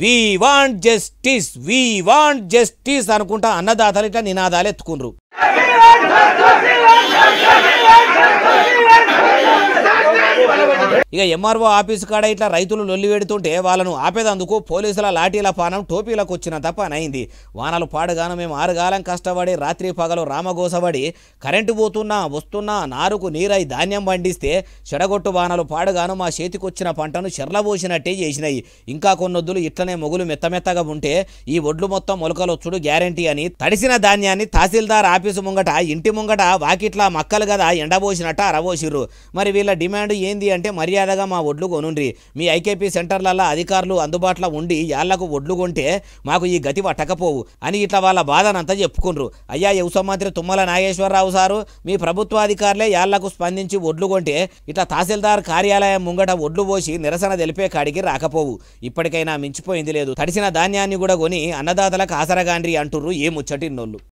We want justice, we want justice అనుకుంటా అన్నదాతలు ఇట్లా నినాదాలు ఎత్తుకుండ్రు. ఇక ఎంఆర్ఓ ఆఫీసు కాడ ఇట్లా రైతులు లొల్లి పెడుతుంటే వాళ్ళను ఆపేదందుకు పోలీసుల లాఠీల పానం టోపీలకు వచ్చినంత పని అయింది. వానలు పాడుగాను మేము 6 కాలం కష్టపడి రాత్రి పగలు రామగోసపడి కరెంటు పోతున్నా వస్తున్నా నారుకు నీరై ధాన్యం పండిస్తే చెడగొట్టు వానలు పాడుగాను మా చేతికొచ్చిన పంటను చెర్లబోసినట్టే చేసినాయి. ఇంకా కొన్నొద్దులు ఇట్లనే మొగులు మెత్తమెత్తగా ఉంటే ఈ ఒడ్లు మొత్తం మొలకలొచ్చుడు గ్యారంటీ అని తడిసిన ధాన్యాన్ని తహసీల్దార్ ఆఫీసు ముంగట ఇంటి ముంగట వాకిట్లా మక్కలు కదా ఎండబోసినట్ట అరబోసిర్రు. మరి వీళ్ళ డిమాండ్ ఏంది అంటే మర్యాదగా మా ఒడ్లు కొనుండ్రి, మీ ఐకేపీ సెంటర్లలో అధికారులు అందుబాటులో ఉండి యాళ్లకు ఒడ్లు కొంటే మాకు ఈ గతి పట్టకపోవు అని ఇట్లా వాళ్ళ బాధనంతా చెప్పుకుండ్రు. అయ్యా వ్యవసాయ మంత్రి తుమ్మల నాగేశ్వరరావు సారు, మీ ప్రభుత్వాధికారులే యాళ్లకు స్పందించి ఒడ్లు కొంటే ఇట్లా తహసీల్దార్ కార్యాలయం ముంగట ఒడ్లు పోసి నిరసన తెలిపే కాడికి రాకపోవు. ఇప్పటికైనా మించిపోయింది లేదు, తడిసిన ధాన్యాన్ని కూడా కొని అన్నదాతలకు ఆసరగాండ్రి అంటుర్రు ఏ ముచ్చటిన్నోళ్ళు.